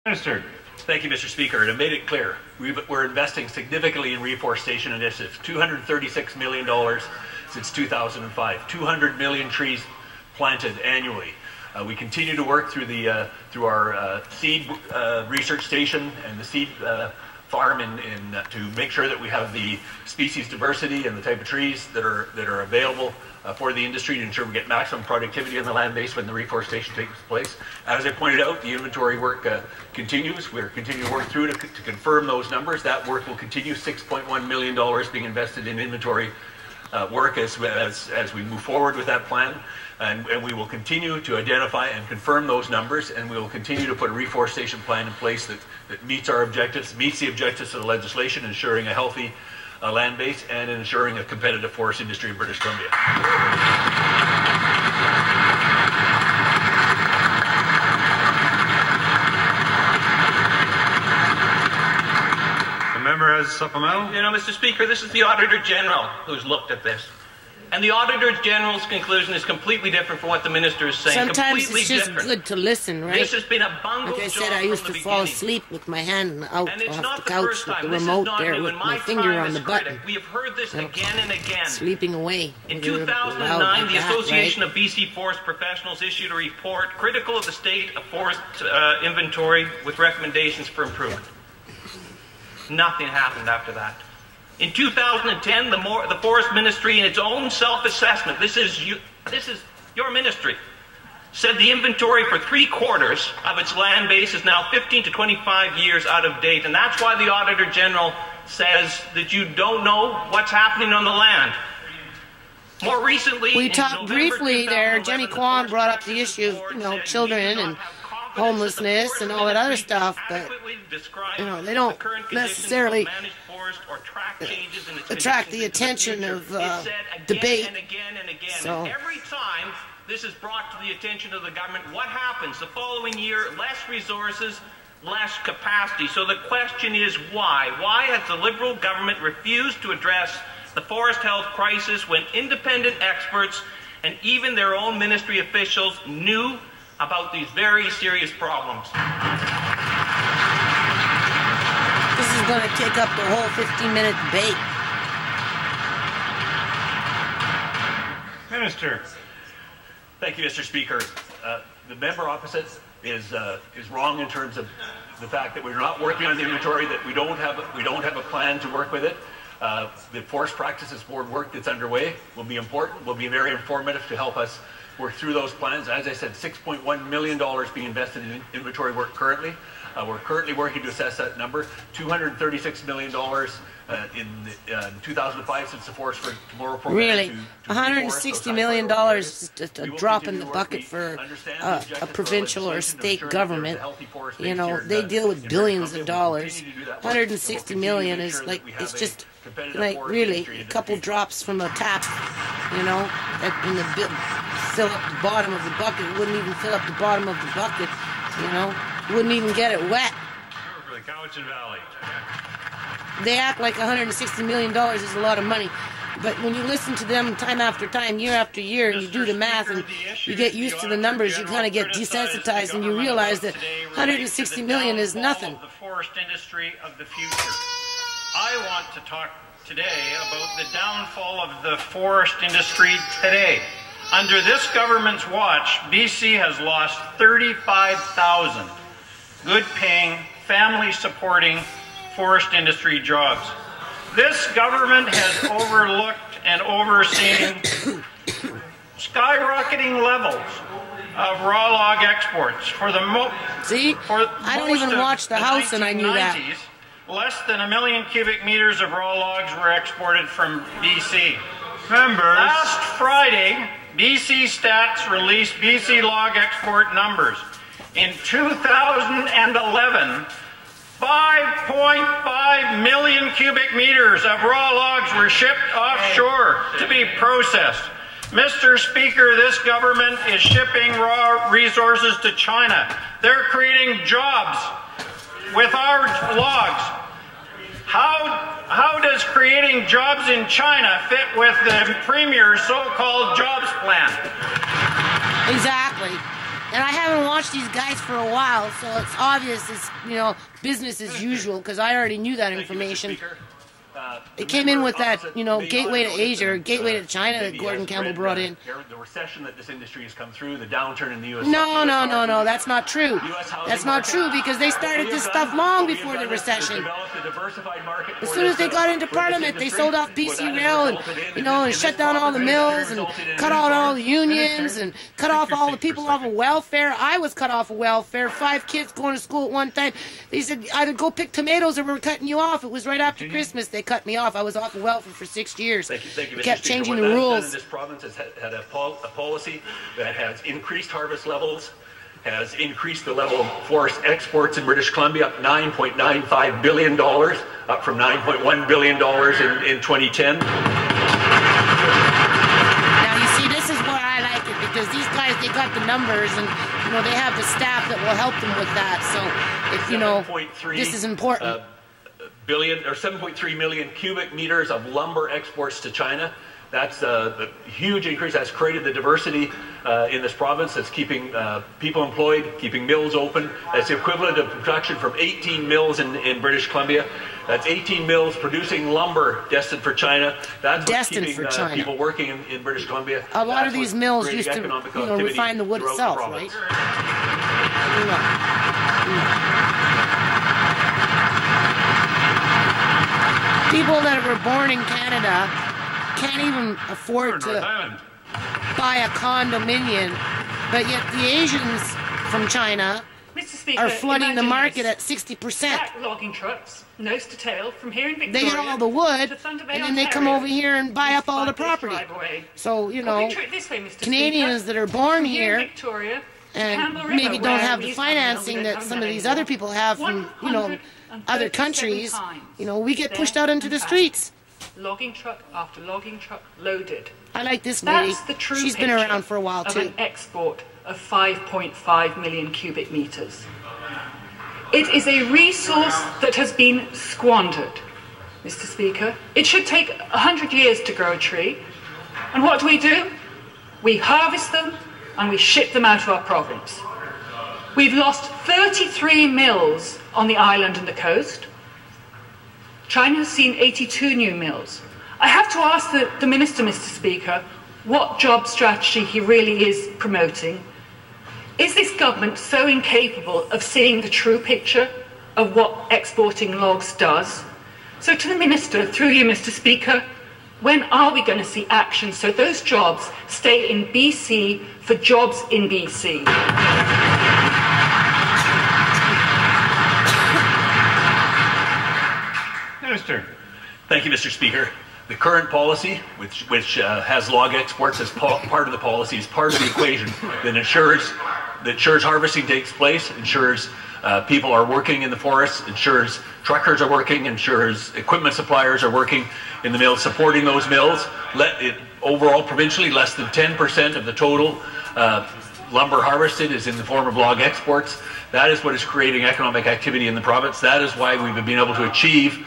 Minister. Thank you, Mr. Speaker. And I made it clear, we're investing significantly in reforestation initiatives, $236 million since 2005, 200 million trees planted annually. We continue to work through our seed research station and the seed farm to make sure that we have the species diversity and the type of trees that are available for the industry to ensure we get maximum productivity on the land base when the reforestation takes place. As I pointed out, the inventory work continues. We're continuing to work through to confirm those numbers. That work will continue, $6.1 million being invested in inventory work as we move forward with that plan. And we will continue to identify and confirm those numbers, and we will continue to put a reforestation plan in place that meets our objectives, meets the objectives of the legislation, ensuring a healthy land base and ensuring a competitive forest industry in British Columbia. The member has a supplemental. You know, Mr. Speaker, this is the Auditor General who's looked at this. And the Auditor General's conclusion is completely different from what the Minister is saying. Sometimes it's just good to listen, right? This has been a bungled Like I said, I used to fall asleep with my hand out off the couch with the This remote is there new. with In my finger on the button. We have heard this again and again. Sleeping away. In 2009, the Association of BC Forest Professionals issued a report critical of the state of forest inventory with recommendations for improvement. Nothing happened after that. In 2010, the Forest Ministry, in its own self-assessment, this is your ministry, said the inventory for 3/4 of its land base is now 15 to 25 years out of date. And that's why the Auditor General says that you don't know what's happening on the land. More recently, we talked briefly there. Jenny Kwan brought up the issue of, children and homelessness and all that other stuff, but they don't necessarily attract the attention of debate. So every time this is brought to the attention of the government, what happens? The following year, less resources, less capacity. So the question is why? Why has the Liberal government refused to address the forest health crisis when independent experts and even their own ministry officials knew about these very serious problems? This is going to take up the whole 15-minute debate. Minister. Thank you, Mr. Speaker. The member opposite is wrong in terms of the fact that we're not working on the inventory, that we don't have a plan to work with it. The Forest Practices Board work that's underway will be important, will be very informative to help us work through those plans. As I said, $6.1 million being invested in inventory work currently. We're currently working to assess that number. $236 million in 2005 since the Forest for Tomorrow program. Really? $160 million is just a drop in the bucket for a provincial or state government. They deal with billions of dollars. $160 million is like, it's just like really a couple drops from a tap, fill up the bottom of the bucket. It wouldn't even fill up the bottom of the bucket, Wouldn't even get it wet. For the Cowichan Valley. They act like $160 million is a lot of money. But when you listen to them time after time, year after year, and you do the math and you get used to the numbers, you kind of get desensitized and you realize that $160 million is nothing. The forest industry of the future. I want to talk today about the downfall of the forest industry today. Under this government's watch, BC has lost 35,000 good-paying, family-supporting forest industry jobs. This government has overlooked and overseen skyrocketing levels of raw log exports. I don't even watch the House and I knew that. Less than 1 million cubic meters of raw logs were exported from BC. Members. Last Friday, BC Stats released BC log export numbers. In 2011, 5.5 million cubic meters of raw logs were shipped offshore to be processed. Mr. Speaker, this government is shipping raw resources to China. They're creating jobs with our logs. How does creating jobs in China fit with the Premier's so-called jobs plan? Exactly. And I haven't watched these guys for a while, so it's obvious it's, business as usual, because I already knew that information. It came in with that, gateway to Asia, or gateway to China that Gordon Campbell brought in. The recession that this industry has come through, the downturn in the U.S. No, that's not true. That's not true, because they started this stuff long before the recession. As soon as they got into Parliament, they sold off BC Rail and, and shut down all the mills and cut out all the unions and cut off all the people off of welfare. I was cut off of welfare. 5 kids going to school at one time. They said either go pick tomatoes or we're cutting you off. It was right after Christmas. They cut me off. I was off of welfare for 6 years. Thank you, Mr. Kept Speaker. changing What the that has rules. done in this province has had a policy that has increased harvest levels, has increased the level of forest exports in British Columbia, up $9.95 billion, up from $9.1 billion in 2010. Now, you see, this is where I like it, because these guys, they got the numbers, and, they have the staff that will help them with that. So, if, this is important. 7.3 million cubic meters of lumber exports to China. That's a huge increase. That's created the diversity in this province. That's keeping people employed, keeping mills open. That's the equivalent of production from 18 mills in British Columbia. That's 18 mills producing lumber destined for China. That's what's keeping people working in British Columbia. A lot of these mills used to, refine the wood itself, right? People that were born in Canada can't even afford to buy a condominium, but yet the Asians from China are flooding the market at 60%. Logging trucks, nose to tail, from here in Victoria. They get all the wood, and then they come over here and buy up all the property. So, Canadians that are born here and maybe don't have the financing that some of these other people have from, other countries, we get pushed out into the streets. Logging truck after logging truck loaded. I like this lady. That's the true She's been around for a while too. Of an export of 5.5 million cubic meters. It is a resource that has been squandered, Mr. Speaker. It should take 100 years to grow a tree. And what do? We harvest them and we ship them out of our province. We've lost 33 mills on the island and the coast. China has seen 82 new mills. I have to ask the Minister, Mr. Speaker, what job strategy he really is promoting. Is this government so incapable of seeing the true picture of what exporting logs does? So to the Minister, through you, Mr. Speaker, when are we going to see action so those jobs stay in BC for jobs in BC? Minister. Thank you, Mr. Speaker. The current policy, which has log exports as part of the policy, is part of the equation that ensures harvesting takes place, ensures people are working in the forests, ensures truckers are working, ensures equipment suppliers are working in the mills, supporting those mills. Overall, provincially, less than 10% of the total lumber harvested is in the form of log exports. That is what is creating economic activity in the province. That is why we've been able to achieve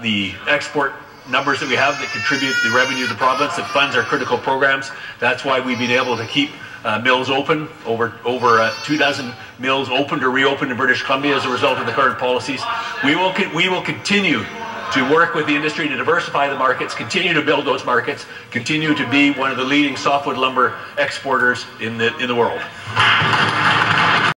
the export numbers that we have that contribute the revenue of the province, that funds our critical programs. That's why we've been able to keep mills open, over 24 mills opened or reopened in British Columbia as a result of the current policies. We will continue to work with the industry to diversify the markets, continue to build those markets, continue to be one of the leading softwood lumber exporters in the world.